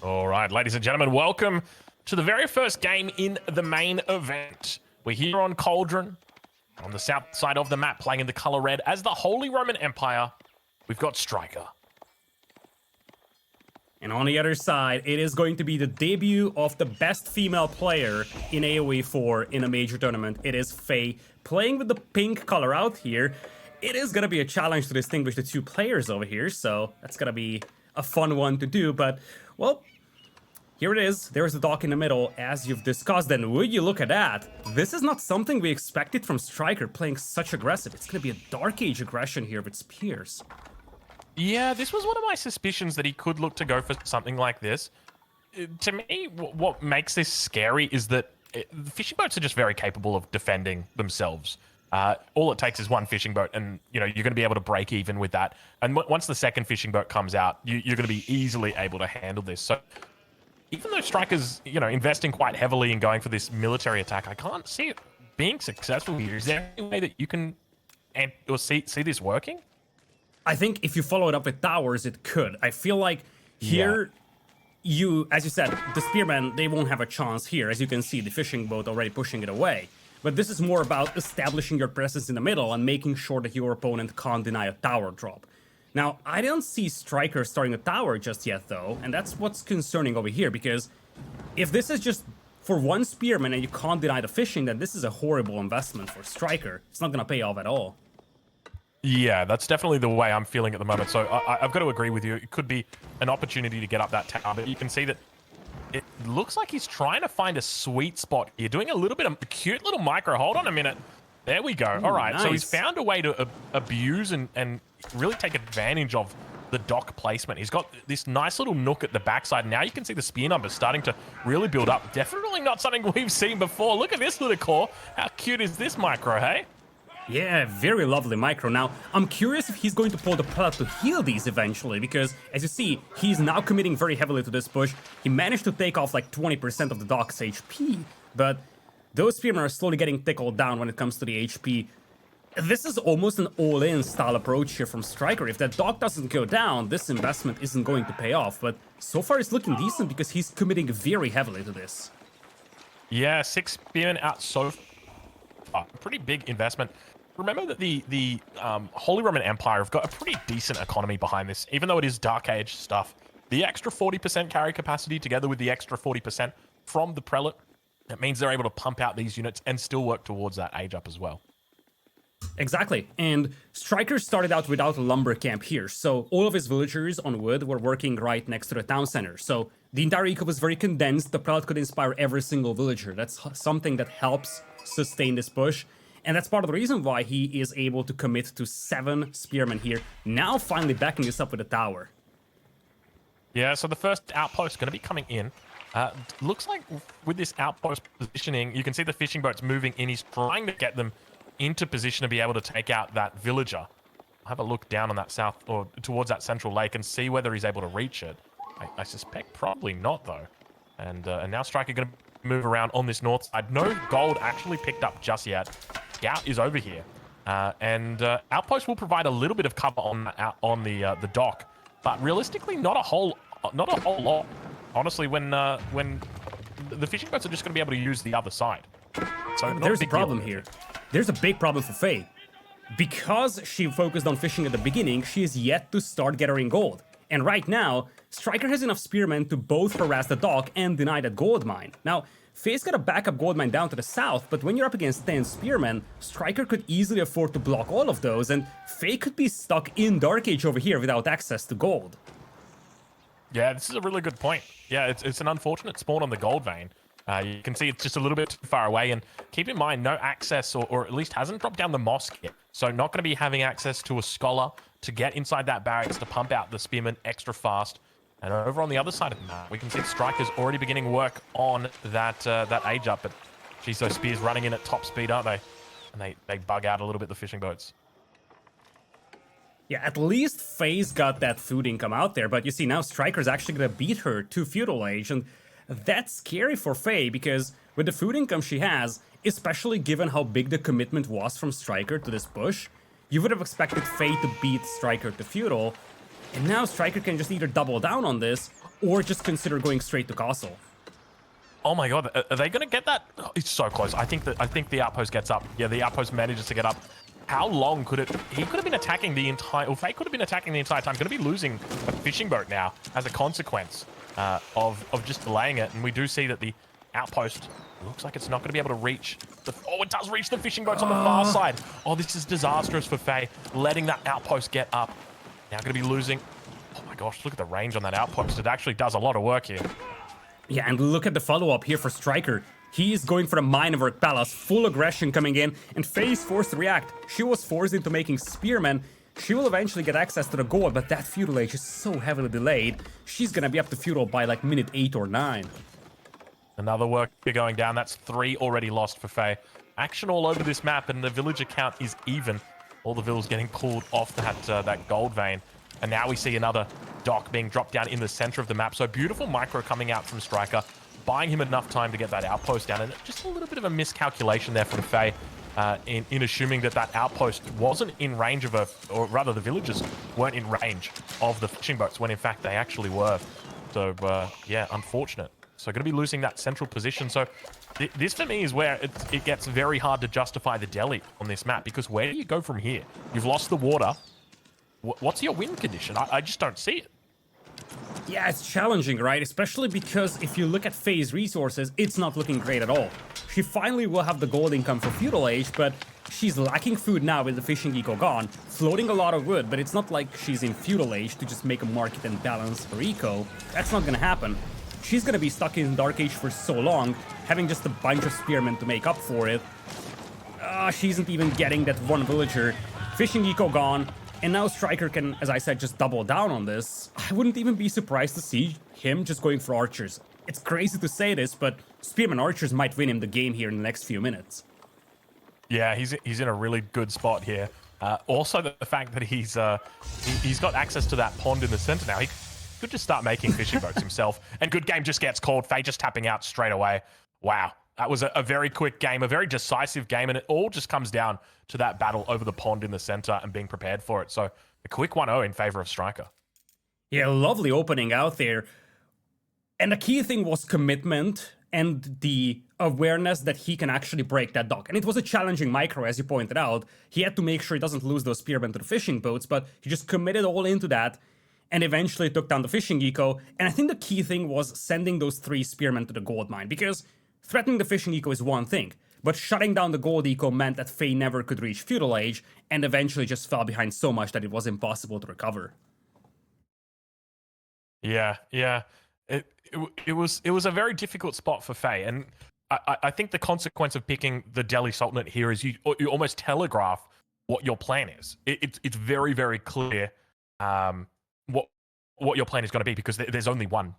All right, ladies and gentlemen, welcome to the very first game in the main event. We're here on Cauldron, on the south side of the map, playing in the color red as the Holy Roman Empire. We've got Striker. And on the other side, it is going to be the debut of the best female player in AoE 4 in a major tournament. It is Faye, playing with the pink color out here. It is going to be a challenge to distinguish the two players over here, so that's going to be a fun one to do. But, well, here it is. There's the dock in the middle, as you've discussed. And would you look at that? This is not something we expected from Striker, playing such aggressive. It's going to be a Dark Age aggression here with Spears. Yeah, this was one of my suspicions that he could look to go for something like this. To me, what makes this scary is that the fishing boats are just very capable of defending themselves. All it takes is one fishing boat, and you're going to be able to break even with that. And once the second fishing boat comes out, you're going to be easily able to handle this. So even though Striker's investing quite heavily in going for this military attack, I can't see it being successful here. Is there any way that you can or see this working? I think if you follow it up with towers, it could. I feel like here, as you said, the spearmen, they won't have a chance here. As you can see, the fishing boat already pushing it away. But this is more about establishing your presence in the middle and making sure that your opponent can't deny a tower drop. Now, I don't see Striker starting a tower just yet, though, and that's what's concerning over here, because if this is just for one spearman and you can't deny the fishing, then this is a horrible investment for Striker. It's not going to pay off at all. Yeah, that's definitely the way I'm feeling at the moment. So I've got to agree with you. It could be an opportunity to get up that tower, but you can see that it looks like he's trying to find a sweet spot here, doing a little bit of a cute little micro. Hold on a minute. There we go. All right, nice. So he's found a way to abuse and really take advantage of the dock placement. He's got this nice little nook at the backside. Now you can see the spear numbers starting to really build up. Definitely not something we've seen before. Look at this Lidakor. How cute is this micro, hey? Yeah, very lovely micro. Now, I'm curious if he's going to pull the pellet to heal these eventually, because, as you see, he's now committing very heavily to this push. He managed to take off like 20% of the dock's HP, but those spearmen are slowly getting tickled down when it comes to the HP. This is almost an all-in style approach here from Striker. If that dock doesn't go down, this investment isn't going to pay off, but so far it's looking decent because he's committing very heavily to this. Yeah, 6 spearmen out so far. Pretty big investment. Remember that the Holy Roman Empire have got a pretty decent economy behind this, even though it is Dark Age stuff. The extra 40% carry capacity together with the extra 40% from the Prelate, that means they're able to pump out these units and still work towards that age up as well. Exactly, and Striker started out without a lumber camp here, so all of his villagers on wood were working right next to the town center. So the entire eco was very condensed. The Prelate could inspire every single villager. That's something that helps sustain this push. And that's part of the reason why he is able to commit to 7 spearmen here, now finally backing this up with a tower. Yeah, so the first outpost is going to be coming in. Looks like with this outpost positioning, you can see the fishing boats moving in. He's trying to get them into position to be able to take out that villager. Have a look down on that south, or towards that central lake, and see whether he's able to reach it. I suspect probably not, though. And now Striker going to move around on this north side. No gold actually picked up just yet. Scout is over here, and outpost will provide a little bit of cover on the dock, but realistically, not a whole lot. Honestly, when the fishing boats are just going to be able to use the other side. So there's a problem here. There's a big problem for Faye. Because she focused on fishing at the beginning, she is yet to start gathering gold. And right now, Striker has enough spearmen to both harass the dock and deny that gold mine. Now, Faye's got a backup gold mine down to the south, but when you're up against 10 spearmen, Striker could easily afford to block all of those, and Faye could be stuck in Dark Age over here without access to gold. Yeah, this is a really good point. Yeah, it's an unfortunate spawn on the gold vein. You can see it's just a little bit too far away, and keep in mind, no access, or at least hasn't dropped down the mosque yet. So not going to be having access to a scholar to get inside that barracks to pump out the spearmen extra fast. And over on the other side of the map, we can see Striker's already beginning work on that age up. But geez, those spears running in at top speed, aren't they? And they bug out a little bit the fishing boats. Yeah, at least Faye's got that food income out there. But you see, now Striker's actually going to beat her to feudal age. And that's scary for Faye, because with the food income she has, especially given how big the commitment was from Striker to this push, you would have expected Faye to beat Striker to feudal. And now Striker can just either double down on this, or just consider going straight to castle. Oh my god, are they going to get that? Oh, it's so close. I think the outpost gets up. Yeah, the outpost manages to get up. How long could it? He could have been attacking the entire. Or Faye could have been attacking the entire time. Going to be losing a fishing boat now as a consequence of just delaying it. And we do see that the outpost looks like it's not going to be able to reach. Oh, it does reach the fishing boats on the far side. Oh, this is disastrous for Faye. Letting that outpost get up. Now going to be losing. Oh my gosh, look at the range on that outpost. It actually does a lot of work here. Yeah, and look at the follow-up here for Striker. He is going for the Mine of Earth Palace, full aggression coming in, and Faye is forced to react. She was forced into making Spearmen. She will eventually get access to the gold, but that Feudal Age is so heavily delayed. She's gonna be up to Feudal by like minute 8 or 9. Another worker going down. That's 3 already lost for Faye. Action all over this map, and the villager count is even. All the villas getting pulled off that gold vein. And now we see another dock being dropped down in the center of the map. So beautiful micro coming out from Striker, buying him enough time to get that outpost down. And just a little bit of a miscalculation there from Faye in assuming that outpost wasn't in range of or rather the villagers weren't in range of the fishing boats when in fact they actually were. So yeah, unfortunate. So going to be losing that central position. So this for me is where it gets very hard to justify the deli on this map, because where do you go from here? You've lost the water. What's your win condition? I just don't see it. Yeah, it's challenging, right? Especially because if you look at Faye's resources, it's not looking great at all. She finally will have the gold income for Feudal Age, but she's lacking food now with the fishing eco gone, floating a lot of wood, but it's not like she's in Feudal Age to just make a market and balance her eco. That's not gonna happen. She's gonna be stuck in Dark Age for so long, having just a bunch of spearmen to make up for it. She isn't even getting that one villager. Fishing eco gone. And now Striker can, as I said, just double down on this. I wouldn't even be surprised to see him just going for archers. It's crazy to say this, but Spearman archers might win him the game here in the next few minutes. Yeah, he's in a really good spot here. Also, the fact that he's got access to that pond in the center now. He could just start making fishing boats himself. And good game just gets called. Faye just tapping out straight away. Wow. That was a very quick game, a very decisive game, and it all just comes down to that battle over the pond in the center and being prepared for it. So a quick 1-0 in favor of Striker. Yeah, lovely opening out there. And the key thing was commitment and the awareness that he can actually break that dock. And it was a challenging micro, as you pointed out. He had to make sure he doesn't lose those spearmen to the fishing boats, but he just committed all into that and eventually took down the fishing eco. And I think the key thing was sending those 3 spearmen to the gold mine, because threatening the fishing eco is one thing, but shutting down the gold eco meant that Faye never could reach Feudal Age and eventually just fell behind so much that it was impossible to recover. Yeah. It was a very difficult spot for Faye, and I think the consequence of picking the Delhi Sultanate here is you almost telegraph what your plan is. It's very, very clear what your plan is going to be, because there's only one